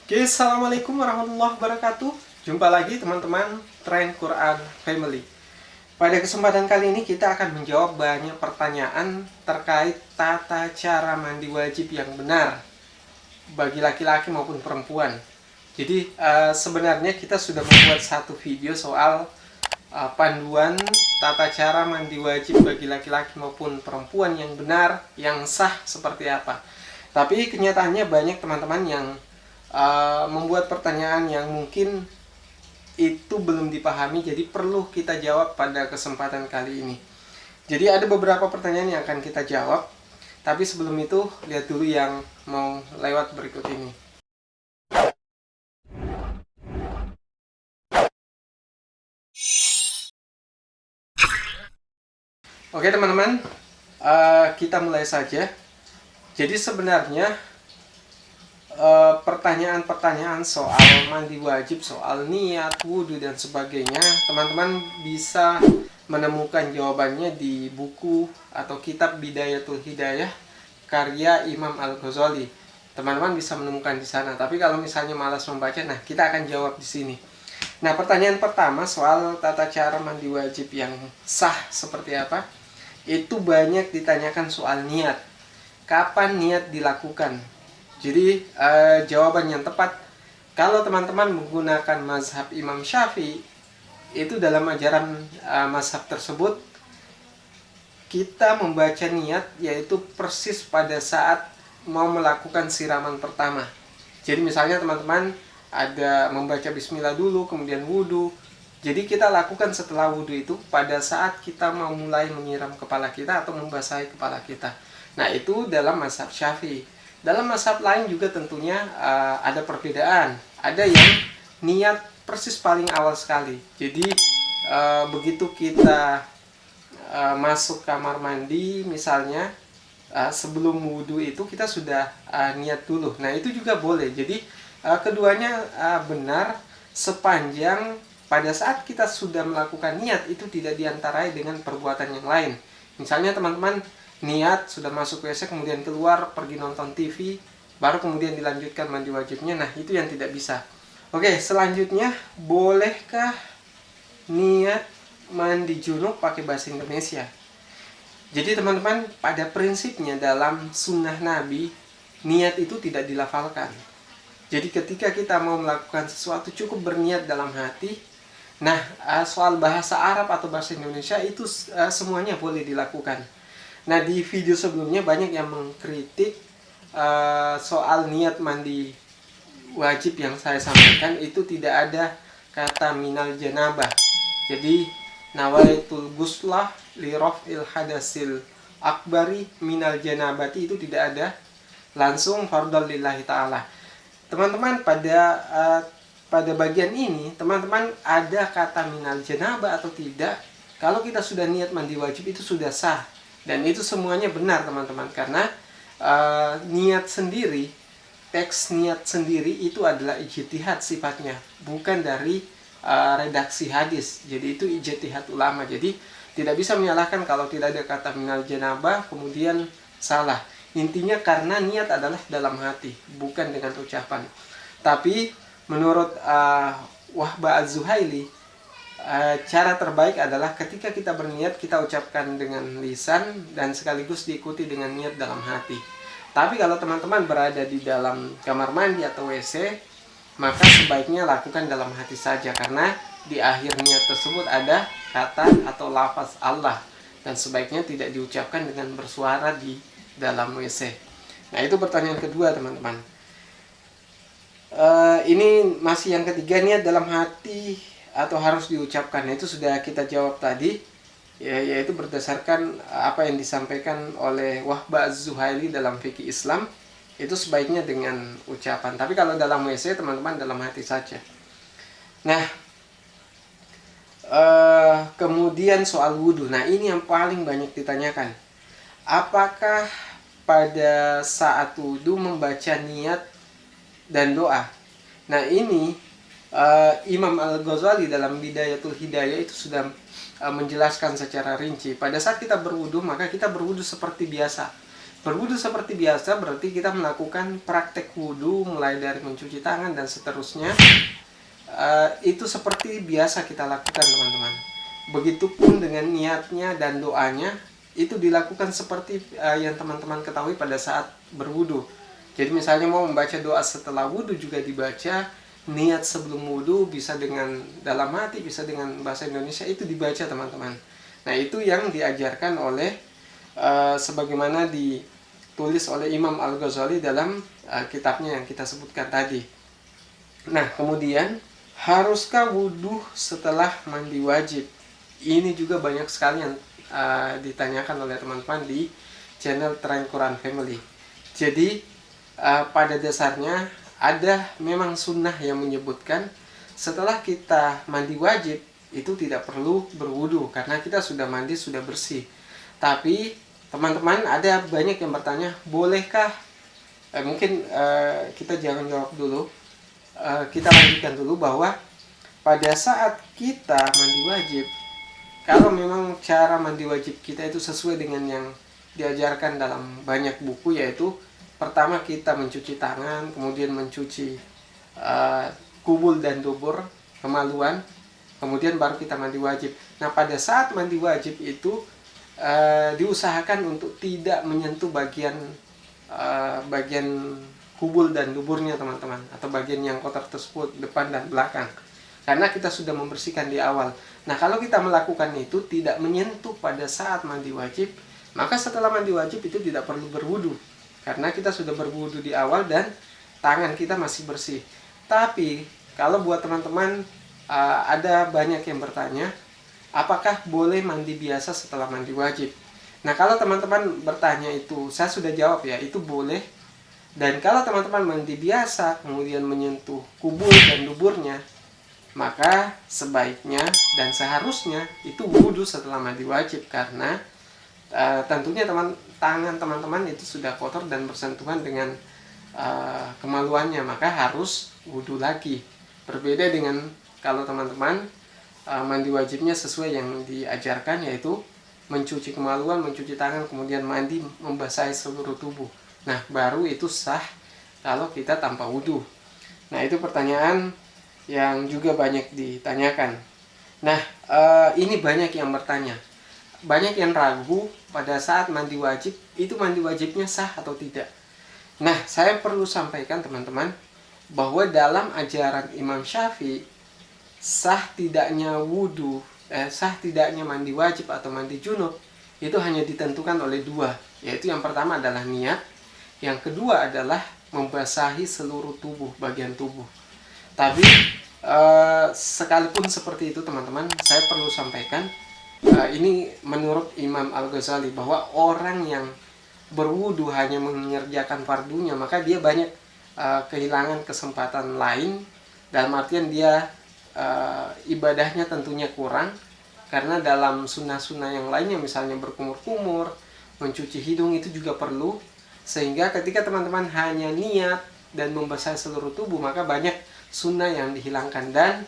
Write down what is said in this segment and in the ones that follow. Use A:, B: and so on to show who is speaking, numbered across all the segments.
A: Oke, assalamualaikum warahmatullahi wabarakatuh. Jumpa lagi teman-teman Tren Quran Family. Pada kesempatan kali ini kita akan menjawab banyak pertanyaan terkait tata cara mandi wajib yang benar bagi laki-laki maupun perempuan. Jadi sebenarnya kita sudah membuat satu video soal panduan tata cara mandi wajib bagi laki-laki maupun perempuan yang benar, yang sah seperti apa. Tapi kenyataannya banyak teman-teman yang membuat pertanyaan yang mungkin itu belum dipahami, jadi perlu kita jawab pada kesempatan kali ini. Jadi ada beberapa pertanyaan yang akan kita jawab, tapi sebelum itu lihat dulu yang mau lewat berikut ini. Oke teman-teman, kita mulai saja. Jadi sebenarnya pertanyaan-pertanyaan soal mandi wajib, soal niat, wudhu dan sebagainya, teman-teman bisa menemukan jawabannya di buku atau kitab Bidayatul Hidayah karya Imam Al-Ghazali. Teman-teman bisa menemukan di sana. Tapi kalau misalnya malas membaca, nah kita akan jawab di sini. Nah, pertanyaan pertama soal tata cara mandi wajib yang sah seperti apa? Itu banyak ditanyakan soal niat. Kapan niat dilakukan? Jadi jawaban yang tepat, kalau teman-teman menggunakan mazhab Imam Syafi'i, itu dalam ajaran mazhab tersebut kita membaca niat yaitu persis pada saat mau melakukan siraman pertama. Jadi misalnya teman-teman ada membaca bismillah dulu, kemudian wudhu. Jadi kita lakukan setelah wudhu itu pada saat kita mau mulai menyiram kepala kita atau membasahi kepala kita. Nah itu dalam mazhab Syafi'i. Dalam mazhab lain juga tentunya ada perbedaan. Ada yang niat persis paling awal sekali. Jadi begitu kita masuk kamar mandi misalnya, sebelum wudhu itu kita sudah niat dulu. Nah itu juga boleh. Jadi keduanya benar sepanjang pada saat kita sudah melakukan niat itu tidak diantarai dengan perbuatan yang lain. Misalnya teman-teman niat sudah masuk WC kemudian keluar pergi nonton TV baru kemudian dilanjutkan mandi wajibnya, nah itu yang tidak bisa. Oke, selanjutnya bolehkah niat mandi junub pakai bahasa Indonesia? Jadi teman-teman, pada prinsipnya dalam sunnah Nabi niat itu tidak dilafalkan. Jadi ketika kita mau melakukan sesuatu cukup berniat dalam hati. Nah soal bahasa Arab atau bahasa Indonesia itu semuanya boleh dilakukan. Nah di video sebelumnya banyak yang mengkritik soal niat mandi wajib yang saya sampaikan itu tidak ada kata minal janabah. Jadi nawaitul guslah li raf'il hadasil akbari minal janabati itu tidak ada, langsung fardhol lillahi ta'ala. Teman-teman pada bagian ini teman-teman ada kata minal janabah atau tidak? Kalau kita sudah niat mandi wajib itu sudah sah. Dan itu semuanya benar teman-teman, karena niat sendiri, teks niat sendiri itu adalah ijtihad sifatnya, bukan dari redaksi hadis. Jadi itu ijtihad ulama. Jadi tidak bisa menyalahkan kalau tidak ada kata minal janabah kemudian salah. Intinya karena niat adalah dalam hati, bukan dengan ucapan. Tapi menurut Wahbah Az-Zuhaili, cara terbaik adalah ketika kita berniat kita ucapkan dengan lisan dan sekaligus diikuti dengan niat dalam hati. Tapi kalau teman-teman berada di dalam kamar mandi atau WC, maka sebaiknya lakukan dalam hati saja, karena di akhir niat tersebut ada kata atau lafaz Allah dan sebaiknya tidak diucapkan dengan bersuara di dalam WC. Nah itu pertanyaan kedua teman-teman. Ini masih yang ketiga, niat dalam hati atau harus diucapkan. Itu sudah kita jawab tadi, yaitu berdasarkan apa yang disampaikan oleh Wahbah Az-Zuhaili dalam fikih Islam, itu sebaiknya dengan ucapan. Tapi kalau dalam WC teman-teman dalam hati saja. Nah kemudian soal wudhu. Nah ini yang paling banyak ditanyakan. Apakah pada saat wudhu membaca niat dan doa? Nah ini Imam Al-Ghazali dalam Bidayatul Hidayah itu sudah menjelaskan secara rinci. Pada saat kita berwudu, maka kita berwudu seperti biasa, Berwudu seperti biasa berarti kita melakukan praktek wudu mulai dari mencuci tangan dan seterusnya. Itu seperti biasa kita lakukan, teman-teman. Begitupun dengan niatnya dan doanya, itu dilakukan seperti yang teman-teman ketahui pada saat berwudu. Jadi misalnya mau membaca doa setelah wudu juga dibaca, niat sebelum wudu bisa dengan dalam hati, bisa dengan bahasa Indonesia, itu dibaca, teman-teman. Nah, itu yang diajarkan oleh sebagaimana ditulis oleh Imam Al-Ghazali dalam kitabnya yang kita sebutkan tadi. Nah, kemudian haruskah wudhu setelah mandi wajib? Ini juga banyak sekali yang ditanyakan oleh teman-teman di channel Tren Quran Family. Jadi pada dasarnya ada memang sunnah yang menyebutkan setelah kita mandi wajib itu tidak perlu berwudu karena kita sudah mandi, sudah bersih. Tapi teman-teman, ada banyak yang bertanya, bolehkah mungkin kita jangan jawab dulu, kita lanjutkan dulu bahwa pada saat kita mandi wajib, kalau memang cara mandi wajib kita itu sesuai dengan yang diajarkan dalam banyak buku, yaitu pertama kita mencuci tangan, kemudian mencuci kubul dan dubur, kemaluan, kemudian baru kita mandi wajib. Nah, pada saat mandi wajib itu diusahakan untuk tidak menyentuh bagian kubul dan duburnya, teman-teman, atau bagian yang kotor tersebut, depan dan belakang, karena kita sudah membersihkan di awal. Nah, kalau kita melakukan itu tidak menyentuh pada saat mandi wajib, maka setelah mandi wajib itu tidak perlu berwudu karena kita sudah berwudu di awal dan tangan kita masih bersih. Tapi kalau buat teman-teman, ada banyak yang bertanya, apakah boleh mandi biasa setelah mandi wajib? Nah, kalau teman-teman bertanya itu, saya sudah jawab ya, itu boleh. Dan kalau teman-teman mandi biasa, kemudian menyentuh kubul dan duburnya, maka sebaiknya dan seharusnya itu wudhu setelah mandi wajib. Karena tentunya tangan teman-teman itu sudah kotor dan bersentuhan dengan kemaluannya, maka harus wudhu lagi. Berbeda dengan kalau teman-teman mandi wajibnya sesuai yang diajarkan, yaitu mencuci kemaluan, mencuci tangan, kemudian mandi, membasahi seluruh tubuh. Nah, baru itu sah kalau kita tanpa wudhu. Nah, itu pertanyaan yang juga banyak ditanyakan. Nah, ini banyak yang bertanya, banyak yang ragu pada saat mandi wajib, itu mandi wajibnya sah atau tidak. Nah, saya perlu sampaikan, teman-teman, bahwa dalam ajaran Imam Syafi'i, sah tidaknya wudhu, sah tidaknya mandi wajib atau mandi junub itu hanya ditentukan oleh dua, yaitu yang pertama adalah niat, yang kedua adalah membasahi seluruh tubuh, bagian tubuh. Tapi sekalipun seperti itu, teman-teman, saya perlu sampaikan, ini menurut Imam Al-Ghazali, bahwa orang yang berwudhu hanya mengerjakan fardunya, maka dia banyak kehilangan kesempatan lain, dalam artian dia ibadahnya tentunya kurang, karena dalam sunnah-sunnah yang lainnya, misalnya berkumur-kumur, mencuci hidung, itu juga perlu. Sehingga ketika teman-teman hanya niat dan membasahi seluruh tubuh, maka banyak sunnah yang dihilangkan. Dan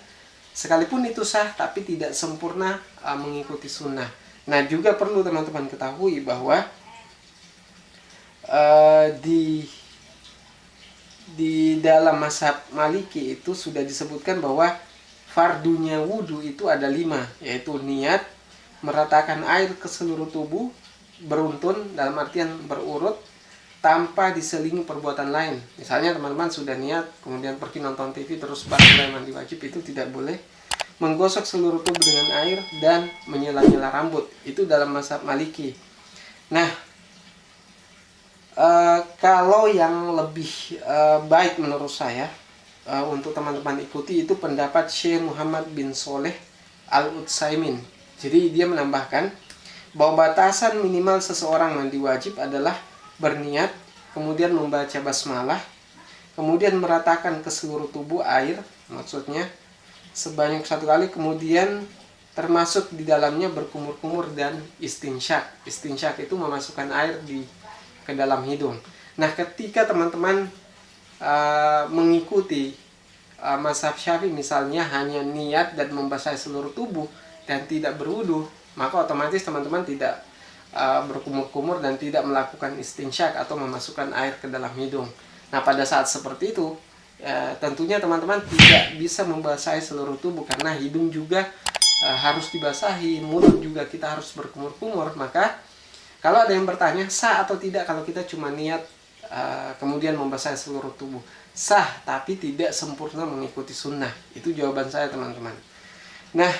A: sekalipun itu sah, tapi tidak sempurna mengikuti sunnah. Nah, juga perlu teman-teman ketahui bahwa di dalam mazhab Maliki itu sudah disebutkan bahwa fardunya wudhu itu ada 5, yaitu niat, meratakan air ke seluruh tubuh, beruntun, dalam artian berurut, tanpa diselingi perbuatan lain. Misalnya teman-teman sudah niat, kemudian pergi nonton TV, terus baru mulai mandi wajib, itu tidak boleh. Menggosok seluruh tubuh dengan air dan menyela-nyela rambut, itu dalam mazhab Maliki. Nah, kalau yang lebih baik menurut saya, untuk teman-teman ikuti, itu pendapat Syekh Muhammad bin Shalih Al-Utsaimin. Jadi dia menambahkan bahwa batasan minimal seseorang mandi wajib adalah berniat, kemudian membaca basmalah, kemudian meratakan ke seluruh tubuh air, maksudnya sebanyak 1 kali, kemudian termasuk di dalamnya berkumur-kumur dan istinsyak. Istinsyak itu memasukkan air ke dalam hidung. Nah, ketika teman-teman mengikuti mazhab Syafi'i, misalnya hanya niat dan membasahi seluruh tubuh dan tidak berwudu, maka otomatis teman-teman tidak berkumur-kumur dan tidak melakukan istinsyak atau memasukkan air ke dalam hidung. Nah, pada saat seperti itu, tentunya teman-teman tidak bisa membasahi seluruh tubuh karena hidung juga harus dibasahi, mulut juga kita harus berkumur-kumur. Maka kalau ada yang bertanya sah atau tidak kalau kita cuma niat kemudian membasahi seluruh tubuh, sah tapi tidak sempurna mengikuti sunnah. Itu jawaban saya teman-teman. Nah,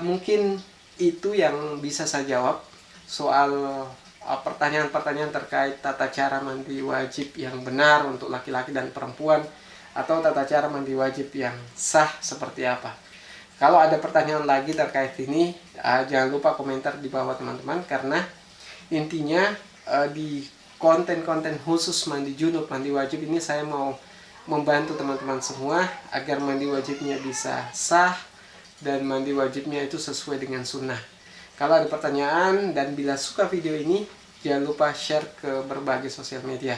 A: mungkin itu yang bisa saya jawab soal pertanyaan-pertanyaan terkait tata cara mandi wajib yang benar untuk laki-laki dan perempuan, atau tata cara mandi wajib yang sah seperti apa. Kalau ada pertanyaan lagi terkait ini, jangan lupa komentar di bawah teman-teman, karena intinya di konten-konten khusus mandi junub, mandi wajib ini saya mau membantu teman-teman semua agar mandi wajibnya bisa sah dan mandi wajibnya itu sesuai dengan sunnah. Kalau ada pertanyaan dan bila suka video ini, jangan lupa share ke berbagai sosial media.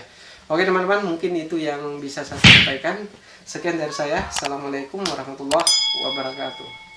A: Oke teman-teman, mungkin itu yang bisa saya sampaikan. Sekian dari saya. Assalamualaikum warahmatullahi wabarakatuh.